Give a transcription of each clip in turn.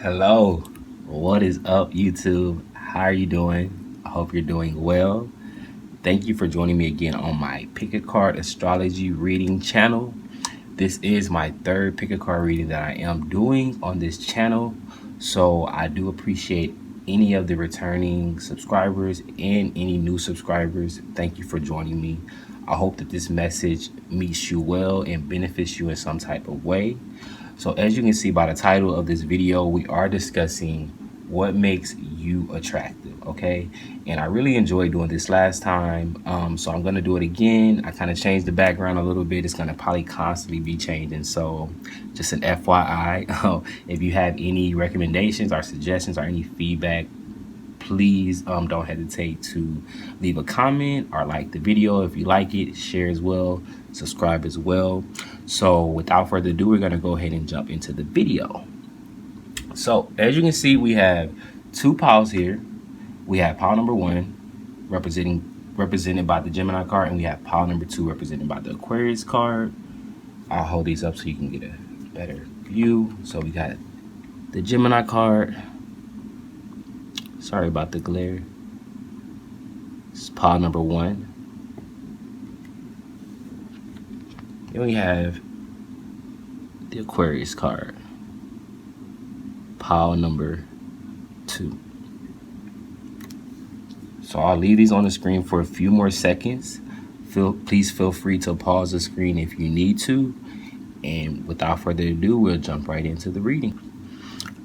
Hello, what is up, YouTube? How are you doing? I hope you're doing well. Thank you for joining me again on my Pick a Card Astrology reading channel. This is my third Pick a Card reading that I am doing on this channel, so I do appreciate any of the returning subscribers and any new subscribers. Thank you for joining me. I hope that this message meets you well and benefits you in some type of way. So as you can see by the title of this video, we are discussing what makes you attractive, okay? And I really enjoyed doing this last time, so I'm gonna do it again. I kind of changed the background a little bit. It's gonna probably constantly be changing, so just an FYI. If you have any recommendations or suggestions or any feedback, please don't hesitate to leave a comment or like the video if you like it, share as well, subscribe as well. So without further ado, we're going to go ahead and jump into the video. So as you can see, we have two piles here. We have pile number one represented by the Gemini card, and we have pile number two represented by the Aquarius card. I'll hold these up so you can get a better view. So we got the Gemini card. Sorry about the glare. It's pile number one. Then we have the Aquarius card, pile number two. So I'll leave these on the screen for a few more seconds. Please feel free to pause the screen if you need to. And without further ado, we'll jump right into the reading.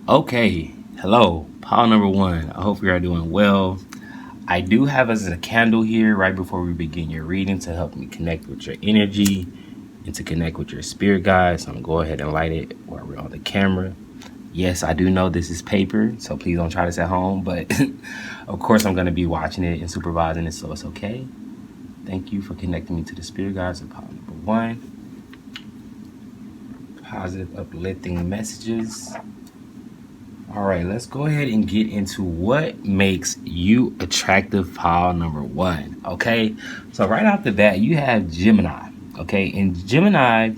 Okay, hello, pile number one. I hope you are doing well. I do have as a candle here right before we begin your reading to help me connect with your energy and to connect with your spirit guides. So I'm gonna go ahead and light it while we're on the camera. Yes, I do know this is paper, so please don't try this at home, but of course I'm gonna be watching it and supervising it, so it's okay. Thank you for connecting me to the spirit guides of pile number one. Positive, uplifting messages. All right, let's go ahead and get into what makes you attractive, pile number one, okay? So right off the bat, you have Gemini, okay? And Gemini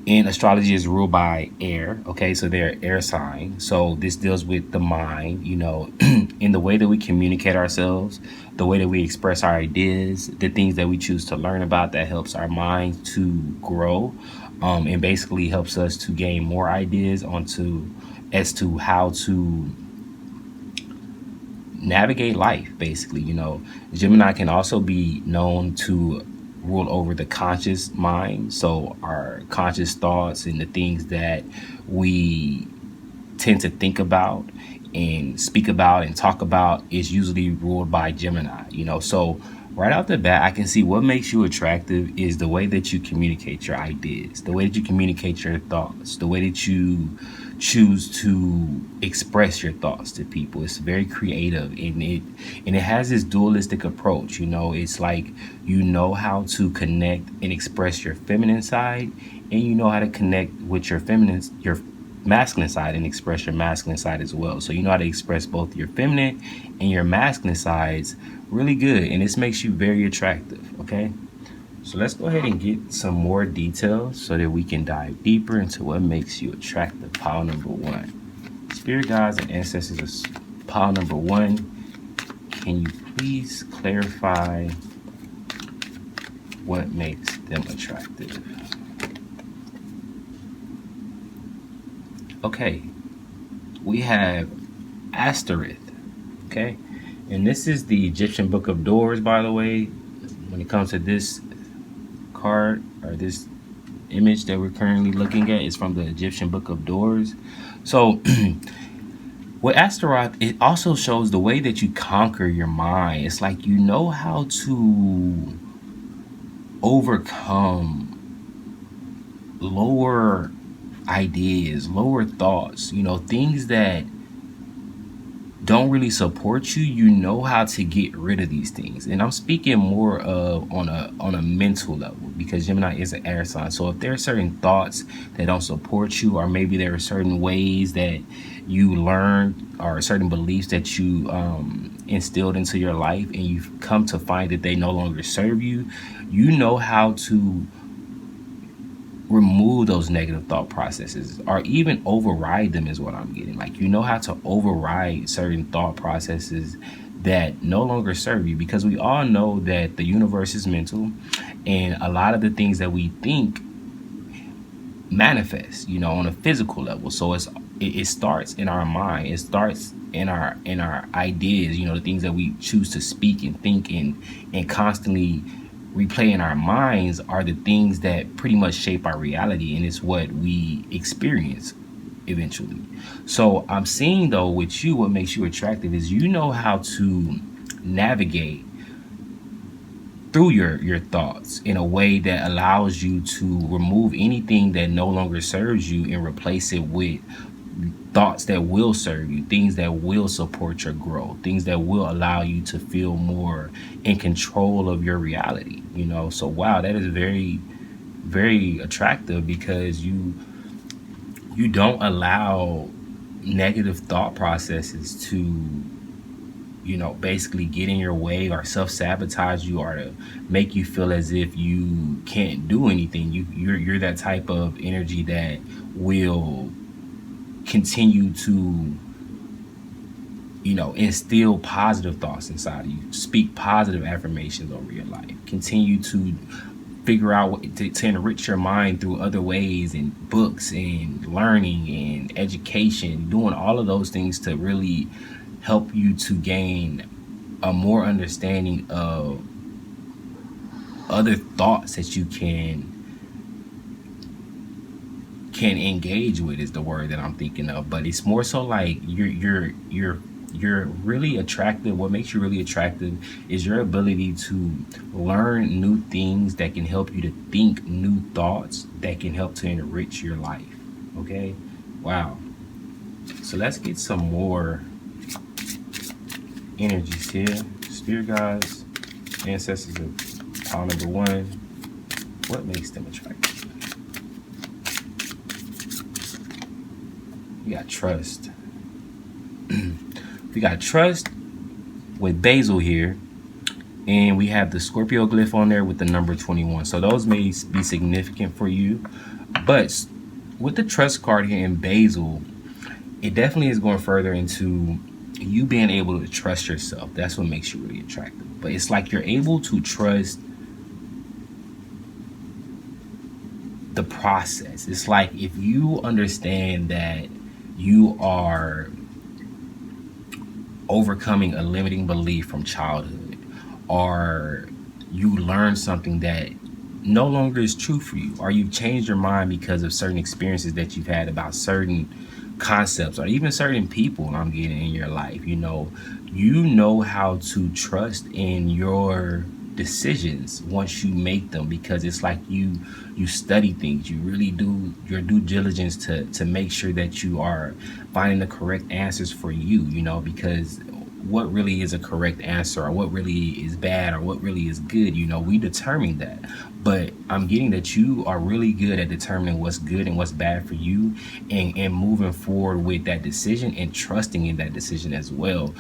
in astrology is ruled by air, okay? So they're air sign. So this deals with the mind, you know, in the way that we communicate ourselves, the way that we express our ideas, the things that we choose to learn about that helps our mind to grow, and basically helps us to gain more ideas as to how to navigate life, basically. You know, Gemini can also be known to rule over the conscious mind, so our conscious thoughts and the things that we tend to think about and speak about and talk about is usually ruled by Gemini, you know. So right off the bat, I can see what makes you attractive is the way that you communicate your ideas, the way that you communicate your thoughts, the way that you choose to express your thoughts to people. It's very creative, and it has this dualistic approach. You know, it's like you know how to connect and express your feminine side, and you know how to connect with your masculine side and express your masculine side as well. So you know how to express both your feminine and your masculine sides really good, and this makes you very attractive, okay? So let's go ahead and get some more details so that we can dive deeper into what makes you attractive, pile number one. Spirit guides and ancestors of pile number one, can you please clarify what makes them attractive? Okay, we have Asterith, okay? And this is the Egyptian Book of Doors, by the way. When it comes to this card or this image that we're currently looking at, is from the Egyptian Book of Doors. So with Astaroth, it also shows the way that you conquer your mind. It's like you know how to overcome lower ideas, lower thoughts, you know, things that don't really support you. You know how to get rid of these things, and I'm speaking more of on a mental level, because Gemini is an air sign. So if there are certain thoughts that don't support you, or maybe there are certain ways that you learned or certain beliefs that you instilled into your life, and you've come to find that they no longer serve you, you know how to remove those negative thought processes, or even override them is what I'm getting. Like, you know how to override certain thought processes that no longer serve you, because we all know that the universe is mental, and a lot of the things that we think manifest, on a physical level. So it starts in our mind. It starts in our ideas, the things that we choose to speak and think and constantly replay in our minds are the things that pretty much shape our reality, and it's what we experience eventually. So I'm seeing, though, with you, what makes you attractive is you know how to navigate through your thoughts in a way that allows you to remove anything that no longer serves you and replace it with thoughts that will serve you, things that will support your growth, things that will allow you to feel more in control of your reality. So wow, that is very, very attractive, because you don't allow negative thought processes to basically get in your way or self-sabotage you, or to make you feel as if you can't do anything. You're that type of energy that will continue to instill positive thoughts inside of you, speak positive affirmations over your life, continue to figure out what to enrich your mind through other ways, and books and learning and education, doing all of those things to really help you to gain a more understanding of other thoughts that you can engage with, is the word that I'm thinking of. But it's more so like you're really attractive. What makes you really attractive is your ability to learn new things that can help you to think new thoughts that can help to enrich your life. Okay? Wow. So let's get some more energies here. Spirit guides, ancestors of pile number 1. What makes them attractive? We got trust. We got trust with basil here, and we have the Scorpio glyph on there with the number 21. So those may be significant for you, but with the trust card here in basil, it definitely is going further into you being able to trust yourself. That's what makes you really attractive. But it's like you're able to trust the process. It's like if you understand that you are overcoming a limiting belief from childhood, or you learn something that no longer is true for you, or you've changed your mind because of certain experiences that you've had about certain concepts or even certain people I'm getting in your life, you know how to trust in your decisions once you make them, because it's like you study things, you really do your due diligence to make sure that you are finding the correct answers for you, because what really is a correct answer, or what really is bad, or what really is good, we determine that. But I'm getting that you are really good at determining what's good and what's bad for you, and moving forward with that decision and trusting in that decision as well,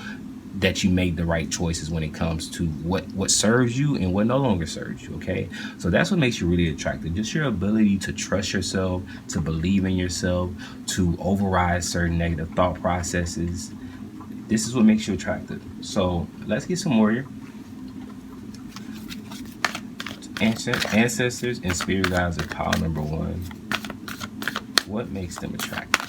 that you made the right choices when it comes to what serves you and what no longer serves you. Okay, so that's what makes you really attractive. Just your ability to trust yourself, to believe in yourself, to override certain negative thought processes. This is what makes you attractive. So let's get some more here. Ancestors and spirit guides of pile number 1. What makes them attractive?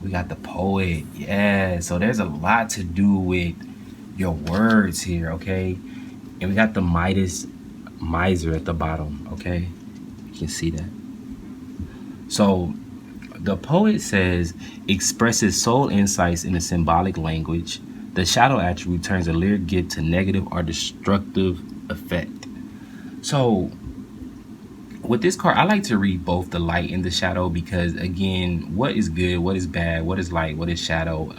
We got the poet. Yeah, so there's a lot to do with your words here, okay? And we got the miser at the bottom, okay? You can see that. So the poet says, expresses soul insights in a symbolic language. The shadow attribute turns a lyric gift to negative or destructive effect. So with this card, I like to read both the light and the shadow, because again, what is good, what is bad, what is light, what is shadow,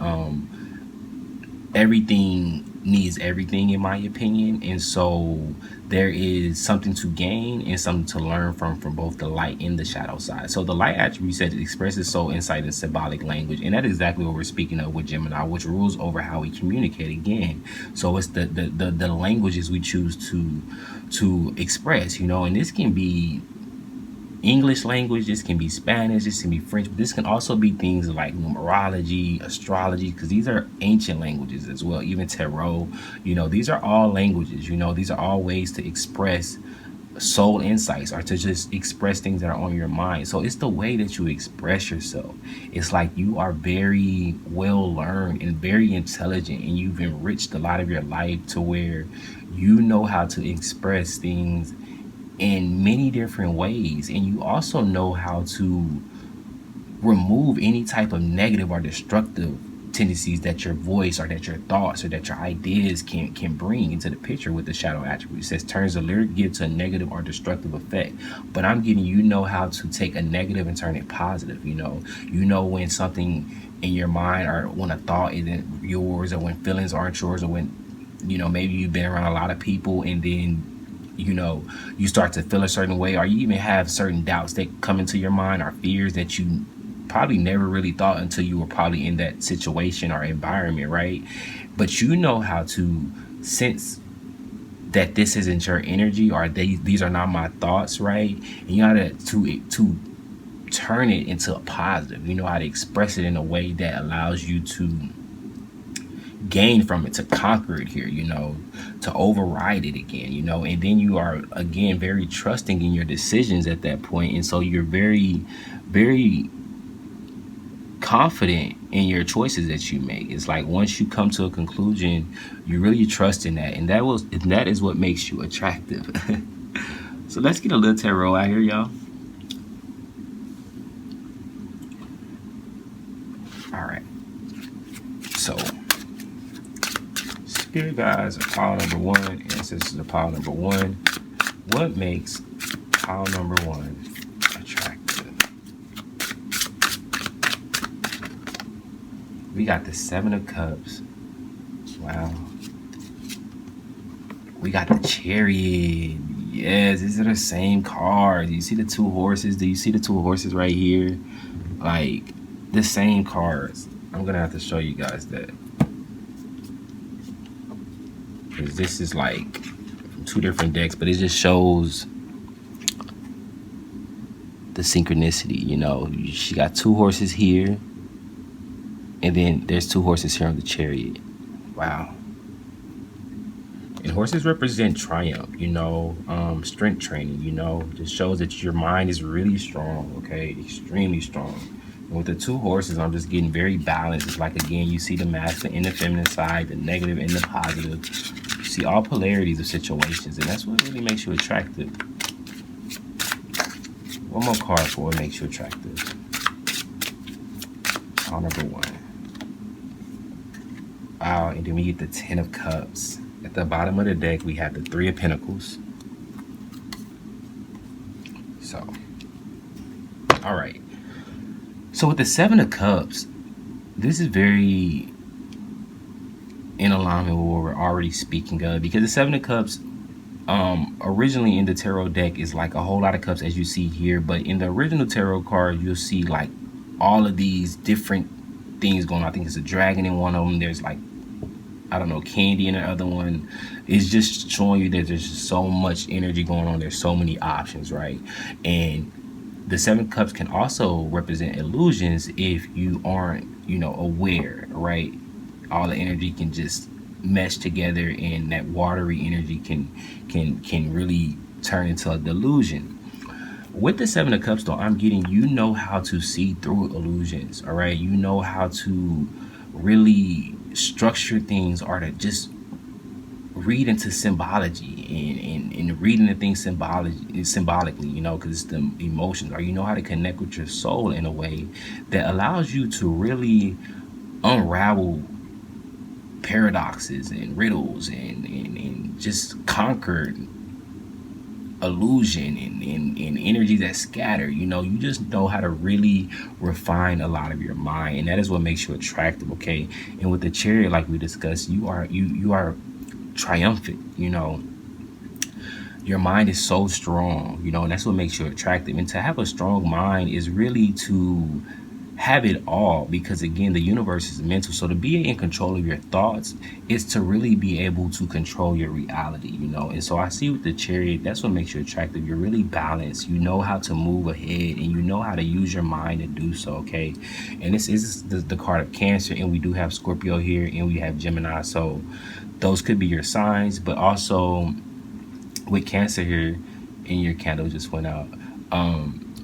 everything needs everything, in my opinion. And so there is something to gain and something to learn from both the light and the shadow side. So the light attribute said it expresses soul insight and symbolic language, and that is exactly what we're speaking of with Gemini, which rules over how we communicate again. So it's the languages we choose to express, and this can be English language, this can be Spanish, this can be French, but this can also be things like numerology, astrology, because these are ancient languages as well, even tarot. These are all languages. These are all ways to express soul insights, or to just express things that are on your mind. So it's the way that you express yourself. It's like you are very well learned and very intelligent, and you've enriched a lot of your life to where you know how to express things in many different ways, and you also know how to remove any type of negative or destructive tendencies that your voice or that your thoughts or that your ideas can bring into the picture with the shadow attribute. It says turns the lyric give to a negative or destructive effect. But I'm getting how to take a negative and turn it positive. When something in your mind, or when a thought isn't yours, or when feelings aren't yours, or when maybe you've been around a lot of people, and then you start to feel a certain way, or you even have certain doubts that come into your mind, or fears that you probably never really thought until you were probably in that situation or environment, right? But you know how to sense that this isn't your energy, or these are not my thoughts, right? And you know how to turn it into a positive. You know how to express it in a way that allows you to gain from it, to conquer it here, to override it again, and then you are again very trusting in your decisions at that point. And so you're very, very confident in your choices that you make. It's like once you come to a conclusion, you really trust in that, and that is what makes you attractive. So let's get a little tarot out here, y'all. All right, so spirit guides are pile number one, ancestors are pile number one. What makes pile number one attractive? We got the Seven of Cups. Wow. We got the Chariot. Yes, these are the same cards. You see the two horses? Do you see the two horses right here? Like, the same cards. I'm gonna have to show you guys that, because this is like from two different decks, but it just shows the synchronicity. She got two horses here, and then there's two horses here on the Chariot. Wow. And horses represent triumph, strength training, just shows that your mind is really strong, okay, extremely strong. And with the two horses, I'm just getting very balanced. It's like, again, you see the masculine and the feminine side, the negative and the positive. You see all polarities of situations, and that's what really makes you attractive. One more card for what makes you attractive. Card number one. Wow, and then we get the Ten of Cups. At the bottom of the deck, we have the Three of Pentacles. So, all right. So with the Seven of Cups, this is very in alignment with what we're already speaking of, because the Seven of Cups originally in the tarot deck is like a whole lot of cups, as you see here, but in the original tarot card, you'll see like all of these different things going on. I think it's a dragon in one of them. There's like, I don't know, candy in the other one. It's just showing you that there's just so much energy going on. There's so many options, right? And the Seven Cups can also represent illusions if you aren't, aware, right? All the energy can just mesh together, and that watery energy can really turn into a delusion. With the Seven of Cups, though, I'm getting how to see through illusions, all right? You know how to really structure things, or to just read into symbology and reading the things symbolically, because it's the emotions, or how to connect with your soul in a way that allows you to really unravel paradoxes and riddles and just conquer illusion and energy that's scattered. You just know how to really refine a lot of your mind, and that is what makes you attractive. Okay, and with the Chariot, like we discussed, you are triumphant. Your mind is so strong, and that's what makes you attractive. And to have a strong mind is really to have it all, because again, the universe is mental. So to be in control of your thoughts is to really be able to control your reality. And so I see with the Chariot, that's what makes you attractive. You're really balanced. You know how to move ahead, and you know how to use your mind to do so. Okay, and this is the card of Cancer, and we do have Scorpio here, and we have Gemini. So those could be your signs, but also with Cancer here, and your candle just went out.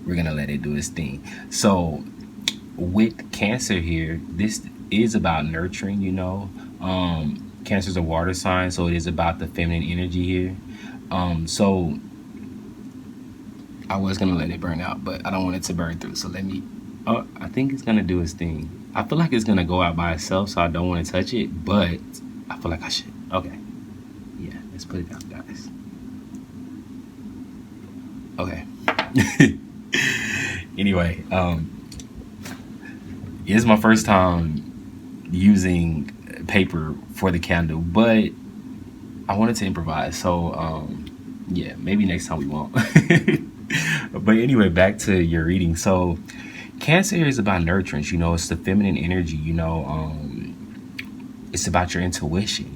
We're gonna let it do its thing. So with Cancer here, this is about nurturing. Cancer is a water sign, so it is about the feminine energy here. So I was gonna let it burn out, but I don't want it to burn through. So let me. Oh, I think it's gonna do its thing. I feel like it's gonna go out by itself, so I don't want to touch it, but I feel like I should. Okay. Yeah, let's put it down, guys. Okay. Anyway, it is my first time using paper for the candle, but I wanted to improvise. So, yeah, maybe next time we won't. But anyway, back to your reading. So, Cancer is about nurturance. It's the feminine energy. It's about your intuition.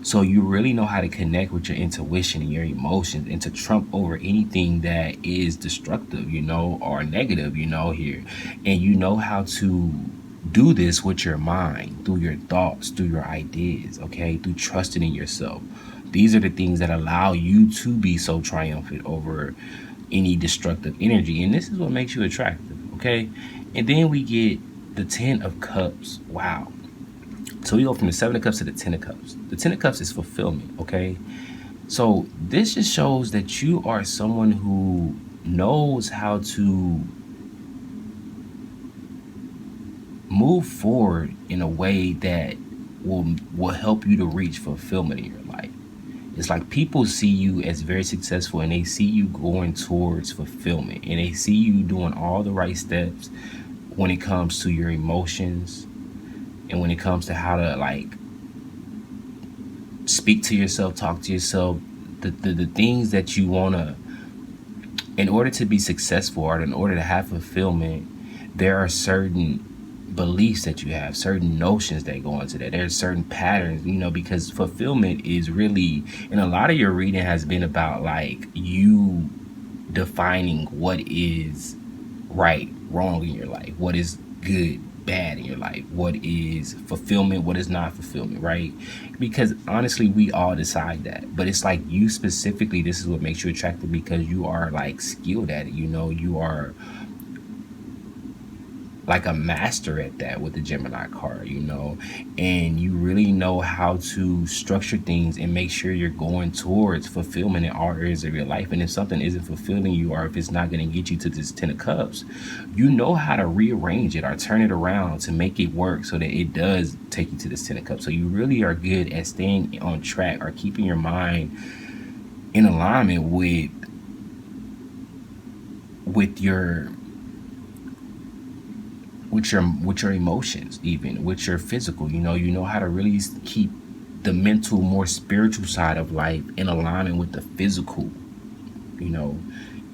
So you really know how to connect with your intuition and your emotions, and to trump over anything that is destructive, or negative, here. And you know how to do this with your mind, through your thoughts, through your ideas, okay, through trusting in yourself. These are the things that allow you to be so triumphant over any destructive energy. And this is what makes you attractive, okay? And then we get the 10 of Cups. Wow. So we go from the 7 of Cups to the 10 of Cups. The 10 of Cups is fulfillment, okay? So this just shows that you are someone who knows how to move forward in a way that will help you to reach fulfillment in your life. It's like people see you as very successful, and they see you going towards fulfillment, and they see you doing all the right steps when it comes to your emotions, and when it comes to how to speak to yourself, talk to yourself, the things that you want to, in order to be successful, or in order to have fulfillment, there are certain beliefs that you have, certain notions that go into that. There's certain patterns, because fulfillment is really, and a lot of your reading has been about you defining what is right, wrong in your life, what is good, bad in your life, what is fulfillment, what is not fulfillment, right? Because honestly, we all decide that, but it's like you specifically, this is what makes you attractive, because you are skilled at it. You are like a master at that with the Gemini card, and you really know how to structure things and make sure you're going towards fulfillment in all areas of your life. And if something isn't fulfilling you, or if it's not going to get you to this 10 of Cups, you know how to rearrange it or turn it around to make it work so that it does take you to this 10 of Cups. So you really are good at staying on track, or keeping your mind in alignment with your emotions, even with your physical. You know how to really keep the mental, more spiritual side of life in alignment with the physical. And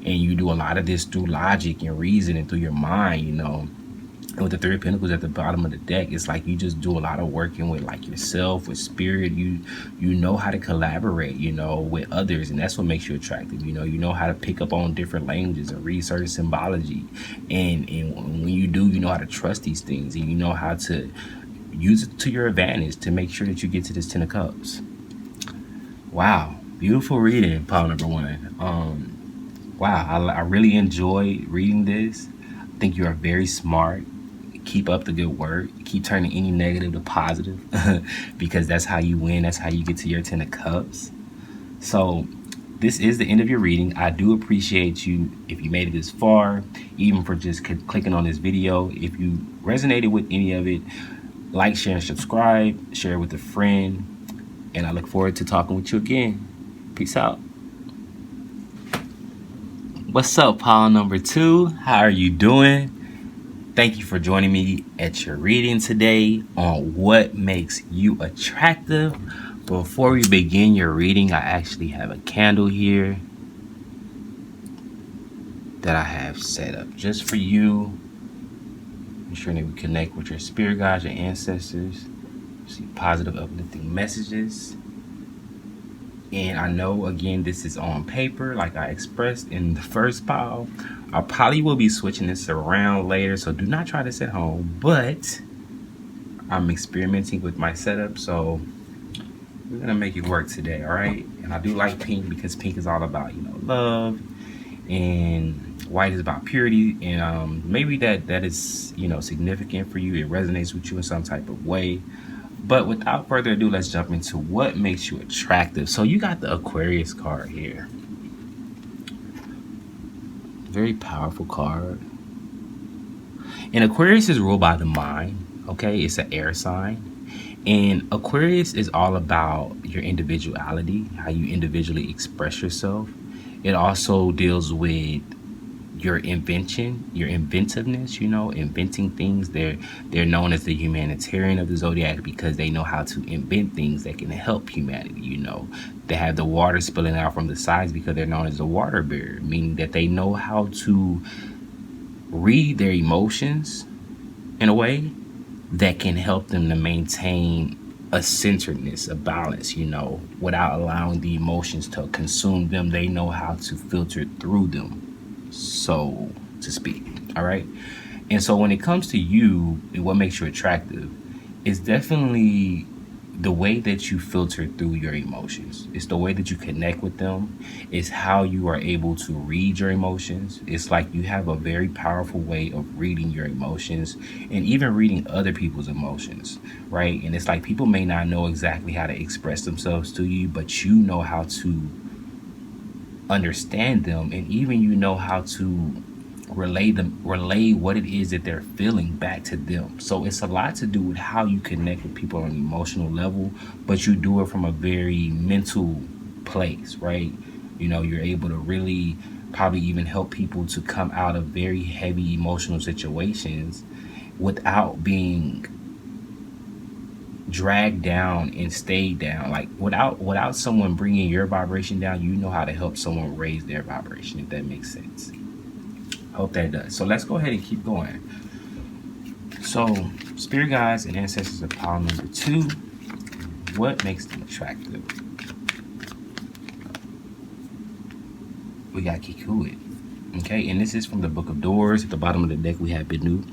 you do a lot of this through logic and reason, and through your mind. And with the 3 of Pentacles at the bottom of the deck, it's like you just do a lot of working with yourself, with spirit. You know how to collaborate, with others, and that's what makes you attractive. You know how to pick up on different languages and research symbology, and when you do, you know how to trust these things, and you know how to use it to your advantage to make sure that you get to this 10 of Cups. Wow, beautiful reading, pile number 1. Wow, I really enjoyed reading this. I think you are very smart. Keep up the good work. Keep turning any negative to positive, because that's how you win. That's how you get to your 10 of Cups. So this is the end of your reading. I do appreciate you if you made it this far, even for just clicking on this video. If you resonated with any of it, like, share, and subscribe. Share it with a friend. And I look forward to talking with you again. Peace out. What's up, pile number two? How are you doing? Thank you for joining me at your reading today on what makes you attractive. Before we begin your reading, I actually have a candle here that I have set up just for you. Ensuring that we connect with your spirit guides, your ancestors, see positive, uplifting messages. And I know, again, this is on paper, like I expressed in the first pile. I probably will be switching this around later, so do not try this at home. But I'm experimenting with my setup, so we're gonna make it work today, all right? And I do like pink because pink is all about, love, and white is about purity. And maybe that is, significant for you. It resonates with you in some type of way. But without further ado, let's jump into what makes you attractive. So you got the Aquarius card here. Very powerful card. And Aquarius is ruled by the mind, okay? It's an air sign. And Aquarius is all about your individuality, how you individually express yourself. It also deals with your invention, your inventiveness, inventing things. They're known as the humanitarian of the zodiac because they know how to invent things that can help humanity. They have the water spilling out from the sides because they're known as the water bearer, meaning that they know how to read their emotions in a way that can help them to maintain a centeredness, a balance, without allowing the emotions to consume them. They know how to filter through them, so to speak. All right. And so when it comes to you and what makes you attractive, it's definitely the way that you filter through your emotions. It's the way that you connect with them. It's how you are able to read your emotions. It's like you have a very powerful way of reading your emotions and even reading other people's emotions, right? And it's like people may not know exactly how to express themselves to you, but you know how to understand them, and even how to relay what it is that they're feeling back to them. So it's a lot to do with how you connect with people on an emotional level, but you do it from a very mental place, right? You're able to really probably even help people to come out of very heavy emotional situations without being dragged down and stayed down. Like without someone bringing your vibration down, you know how to help someone raise their vibration, if that makes sense. Hope that does. So let's go ahead and keep going. So spirit guides and ancestors of pile number two, what makes them attractive? We got Kikuit. Okay, and this is from the Book of Doors. At the bottom of the deck we have Benu.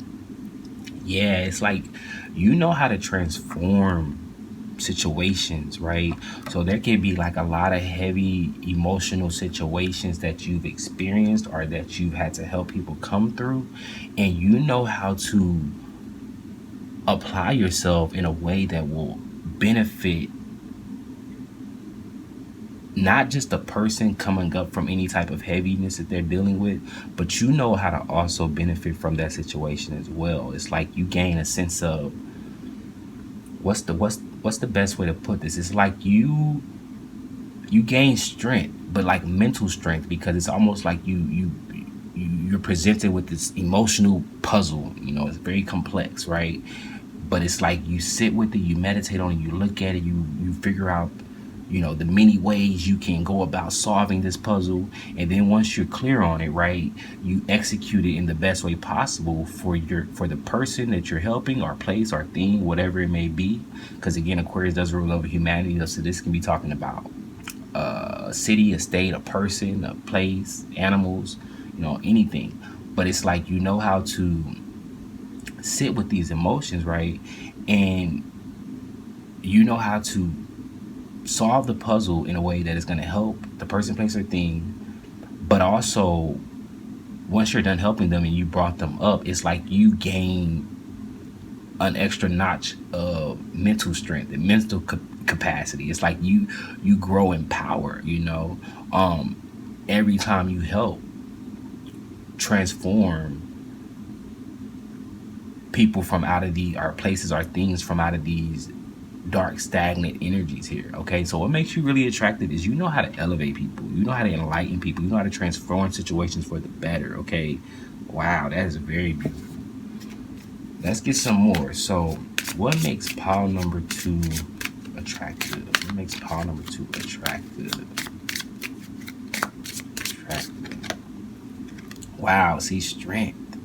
Yeah, it's like you know how to transform situations, right? So there can be like a lot of heavy emotional situations that you've experienced or that you've had to help people come through, and you know how to apply yourself in a way that will benefit not just the person coming up from any type of heaviness that they're dealing with, but you know how to also benefit from that situation as well. It's like you gain a sense of what's the best way to put this? It's like you gain strength, but like mental strength, because it's almost like you're presented with this emotional puzzle. It's very complex, right? But it's like you sit with it, you meditate on it, you look at it, you figure out the many ways you can go about solving this puzzle. And then once you're clear on it, right, you execute it in the best way possible for the person that you're helping, or place, or thing, whatever it may be. Because again, Aquarius does rule over humanity, so this can be talking about a city, a state, a person, a place, animals, anything. But it's like you know how to sit with these emotions, right? And you know how to solve the puzzle in a way that is going to help the person, place, or thing. But also, once you're done helping them and you brought them up, it's like you gain an extra notch of mental strength and mental capacity. It's like you grow in power, every time you help transform people from out of our places, our things, from out of these dark, stagnant energies here. Okay, so what makes you really attractive is you know how to elevate people, you know how to enlighten people, you know how to transform situations for the better. Okay, wow, that is very beautiful. Let's get some more. So, what makes pile number 2 attractive? What makes pile number 2 attractive? Wow, see, strength.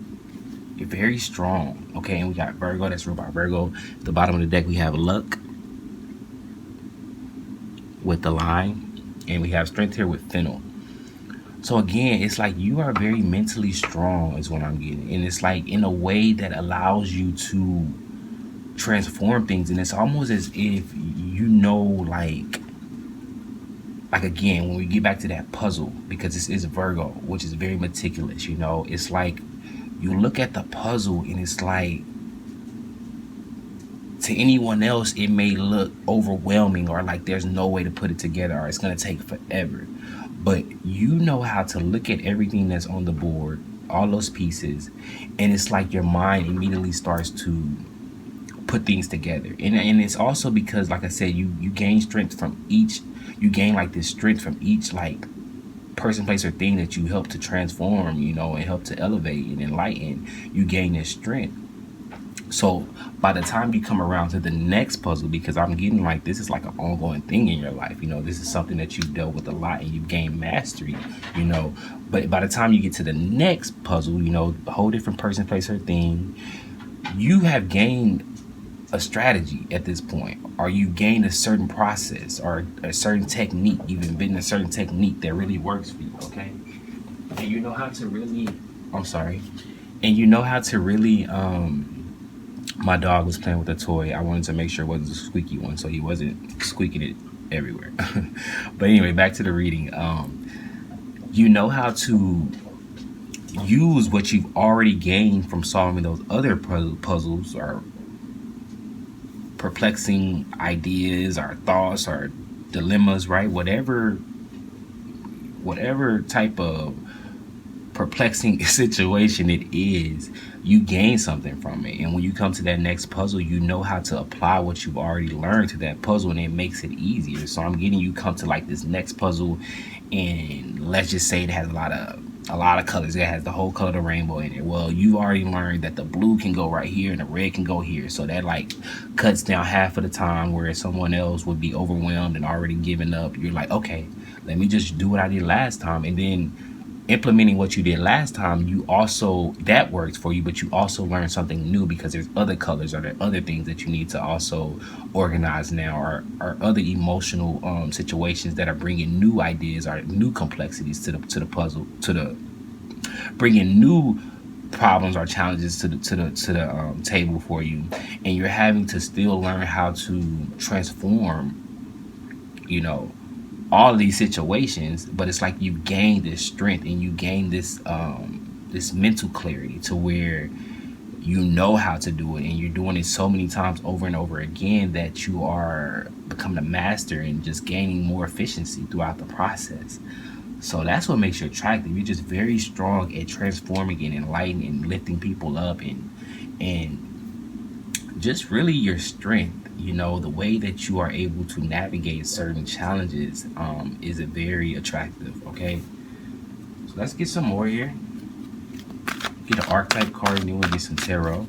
You're very strong. Okay, and we got Virgo. That's ruled by Virgo. At the bottom of the deck, we have luck with the line, and we have strength here with fennel. So again, it's like you are very mentally strong is what I'm getting. And it's like in a way that allows you to transform things. And it's almost as if you know, like again, when we get back to that puzzle, because this is Virgo, which is very meticulous, you know, it's like you look at the puzzle and it's like, to anyone else, it may look overwhelming or like there's no way to put it together or it's going to take forever. But you know how to look at everything that's on the board, all those pieces, and it's like your mind immediately starts to put things together. And it's also because, like I said, you gain strength from each, you gain like this strength from each like person, place, or thing that you help to transform, you know, and help to elevate and enlighten. You gain this strength. So by the time you come around to the next puzzle, because I'm getting like this is like an ongoing thing in your life, you know, this is something that you've dealt with a lot and you've gained mastery, you know, but by the time you get to the next puzzle, you know, a whole different person, place, or thing, you have gained a strategy at this point, or you gained a certain process or a certain technique. You've invented a certain technique that really works for you, okay? And you know how to really, I'm sorry, and you know how to really, my dog was playing with a toy. I wanted to make sure it wasn't a squeaky one, so he wasn't squeaking it everywhere. But anyway, back to the reading. You know how to use what you've already gained from solving those other puzzles or perplexing ideas or thoughts or dilemmas, right? Whatever type of perplexing situation it is, you gain something from it. And when you come to that next puzzle, you know how to apply what you've already learned to that puzzle, and it makes it easier. So I'm getting you come to like this next puzzle, and let's just say it has a lot of colors. It has the whole color of the rainbow in it. Well, you already learned that the blue can go right here and the red can go here. So that like cuts down half of the time, where someone else would be overwhelmed and already giving up. You're like, okay, let me just do what I did last time. And then implementing what you did last time, you also, that works for you, but you also learn something new because there's other colors or there are other things that you need to also organize now, or other emotional situations that are bringing new ideas or new complexities to the puzzle, to the bringing new problems or challenges to the table for you. And you're having to still learn how to transform, you know, all these situations, but it's like you gain this strength and you gain this this mental clarity to where you know how to do it, and you're doing it so many times over and over again that you are becoming a master and just gaining more efficiency throughout the process. So that's what makes you attractive. You're just very strong at transforming and enlightening and lifting people up, and just really your strength, you know, the way that you are able to navigate certain challenges is a very attractive. Okay, so let's get some more here. Get an archetype card, and then we'll get some tarot.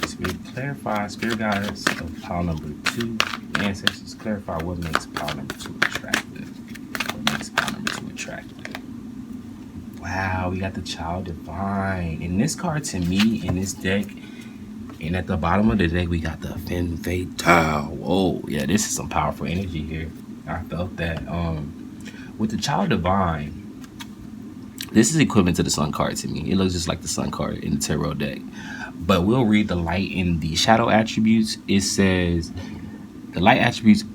Spirit clarify, spirit guides of pile number 2. Ancestors clarify what makes pile number 2 attractive. What makes pile number 2 attractive? Wow, we got the Child Divine. And this card, to me, in this deck, and at the bottom of the deck, we got the Femme Fatale. Whoa, yeah, this is some powerful energy here. I felt that. With the Child Divine, this is equivalent to the Sun card to me. It looks just like the Sun card in the tarot deck. But we'll read the light and the shadow attributes. It says, the light attributes,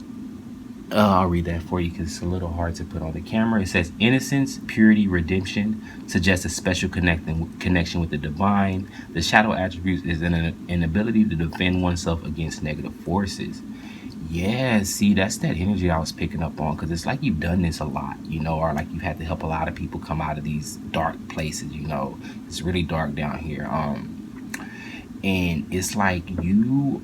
I'll read that for you because it's a little hard to put on the camera. It says, innocence, purity, redemption, suggests a special connection with the divine. The shadow attributes is an ability to defend oneself against negative forces. Yeah, see, that's that energy I was picking up on, because it's like you've done this a lot, you know, or like you've had to help a lot of people come out of these dark places, you know. It's really dark down here. And it's like you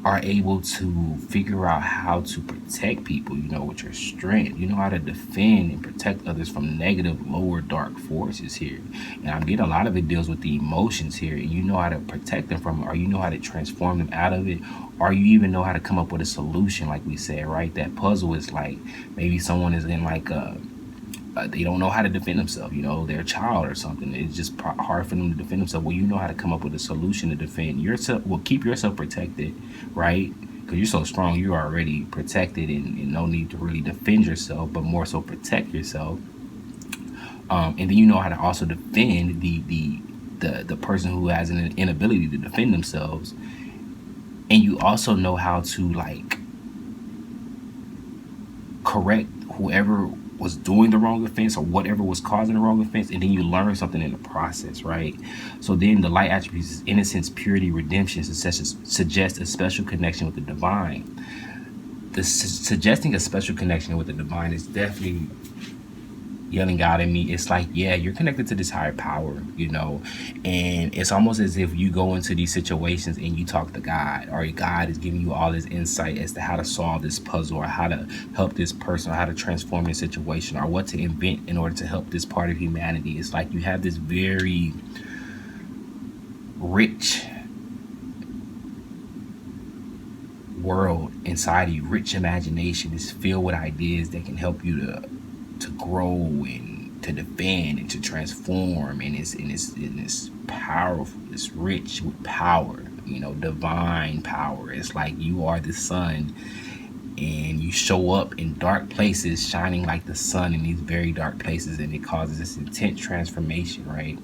are able to figure out how to protect people, with your strength. You know how to defend and protect others from negative, lower, dark forces here. And I'm getting a lot of it deals with the emotions here. And you know how to protect them from it, or you know how to transform them out of it, or you even know how to come up with a solution, like we said, right? That puzzle is like maybe someone is in like a they don't know how to defend themselves. They're a child or something. It's just hard for them to defend themselves. Well, you know how to come up with a solution to defend yourself. Well, keep yourself protected, right? Because you're so strong, you're already protected, and no need to really defend yourself, but more so protect yourself. And then you know how to also defend the person who has an inability to defend themselves, and you also know how to like correct whoever was doing the wrong offense or whatever was causing the wrong offense, and then you learn something in the process, right? So then the light attributes is innocence, purity, redemption, suggest a special connection with the divine. Suggesting a special connection with the divine is definitely yelling out at me. It's like, yeah, you're connected to this higher power, and it's almost as if you go into these situations and you talk to God, or God is giving you all this insight as to how to solve this puzzle, or how to help this person, or how to transform this situation, or what to invent in order to help this part of humanity. It's like you have this very rich world inside of you, rich imagination. It's filled with ideas that can help you to grow and to defend and to transform, and it's powerful. It's rich with power, divine power. It's like you are the sun, and you show up in dark places, shining like the sun in these very dark places, and it causes this intense transformation, right?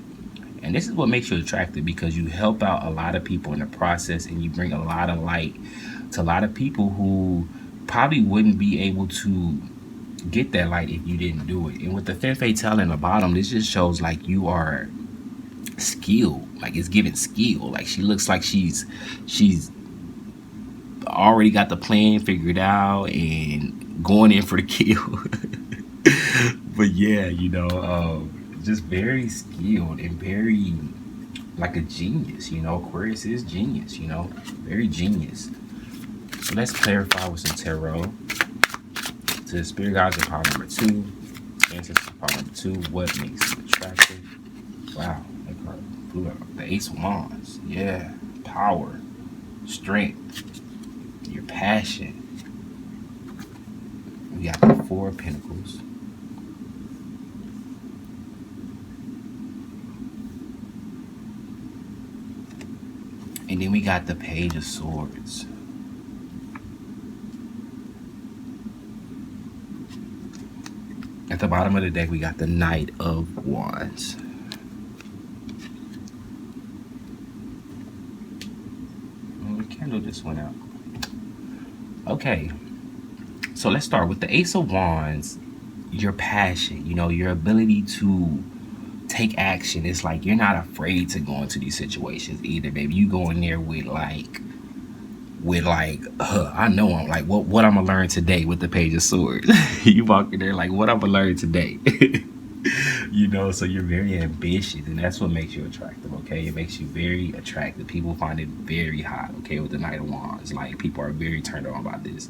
And this is what makes you attractive, because you help out a lot of people in the process, and you bring a lot of light to a lot of people who probably wouldn't be able to get that light if you didn't do it. And with the femme fatale in the bottom, this just shows like you are skilled. Like it's giving skill. Like she looks like she's already got the plan figured out and going in for the kill. But yeah, just very skilled and very like a genius. Aquarius is genius. Very genius. So let's clarify with some tarot. To the spirit guides in power number 2, ancestors power number 2, what makes you attractive? Wow, that card flew out. The Ace of Wands, yeah, power, strength, your passion. We got the Four of Pentacles. And then we got the Page of Swords. At the bottom of the deck, we got the Knight of Wands. We candle this one out. Okay, so let's start with the Ace of Wands. Your passion, your ability to take action. It's like you're not afraid to go into these situations either, baby. You go in there with I know I'm like what I'm gonna learn today with the Page of Swords. You walk in there like, what I'm gonna learn today. So you're very ambitious, and that's what makes you attractive, okay? It makes you very attractive. People find it very hot, okay, with the Knight of Wands. Like, people are very turned on by this,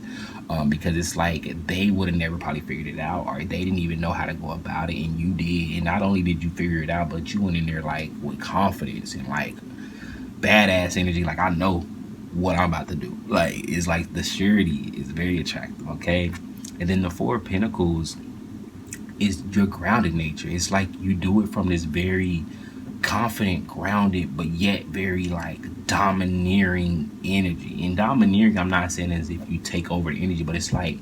because it's like they would have never probably figured it out, or they didn't even know how to go about it, and you did. And not only did you figure it out, but you went in there like with confidence and like badass energy. Like, I know what I'm about to do. Like, it's like the surety is very attractive, okay? And then the Four of Pentacles is your grounded nature. It's like you do it from this very confident, grounded, but yet very like domineering energy. And domineering, I'm not saying as if you take over the energy, but it's like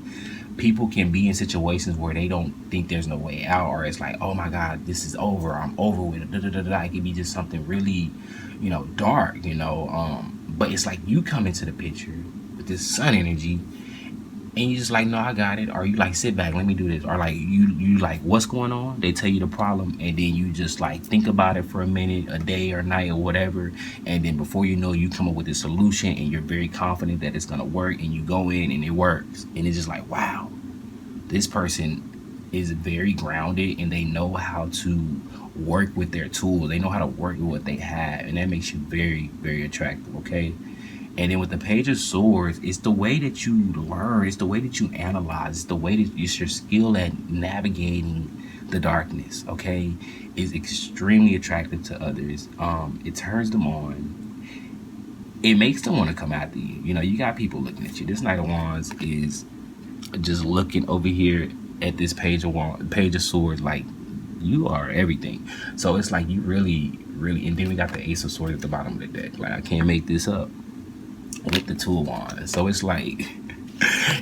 people can be in situations where they don't think there's no way out, or it's like, oh my God, this is over. I'm over with it. It could be just something really, dark, but it's like you come into the picture with this sun energy, and you just like, no, I got it. Or you like, sit back, let me do this. Or like you like, what's going on? They tell you the problem, and then you just like think about it for a minute, a day or night or whatever, and then before you know, you come up with a solution, and you're very confident that it's gonna work, and you go in and it works. And it's just like, wow, this person is very grounded, and they know how to work with their tools. They know how to work with what they have, and that makes you very, very attractive. Okay. And then with the Page of Swords, it's the way that you learn, it's the way that you analyze, it's the way that it's your skill at navigating the darkness, okay, is extremely attractive to others. It turns them on. It makes them want to come after you. You know, you got people looking at you. This Knight of Wands is just looking over here at this Page of Swords, like you are everything. So it's like you really, really, and then we got the Ace of Swords at the bottom of the deck. Like I can't make this up with the Two of Wands. So it's like,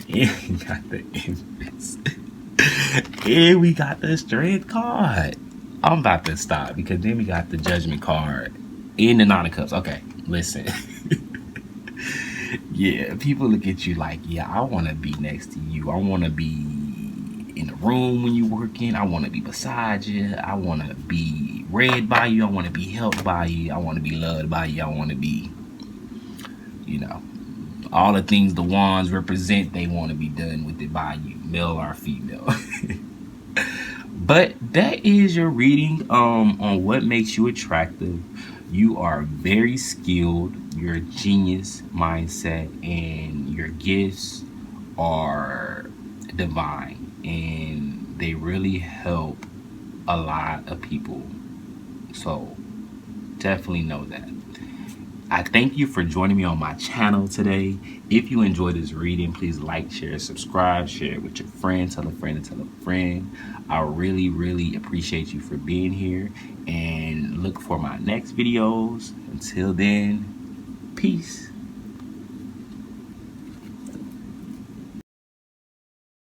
yeah, we got the Empress. And we got the Strength card. I'm about to stop because then we got the Judgment card and the Nine of Cups. Okay, listen. Yeah, people look at you like, yeah, I want to be next to you. I want to be in the room when you're working. I want to be beside you. I want to be read by you. I want to be helped by you. I want to be loved by you. I want to be, you know, all the things the wands represent, they want to be done with it by you, male or female. But that is your reading on what makes you attractive. You are very skilled. You're a genius mindset, and your gifts are divine, and they really help a lot of people. So definitely know that. I thank you for joining me on my channel today. If you enjoyed this reading, please like, share, subscribe, share it with your friends, tell a friend and tell a friend. I really, really appreciate you for being here, and look for my next videos. Until then, peace.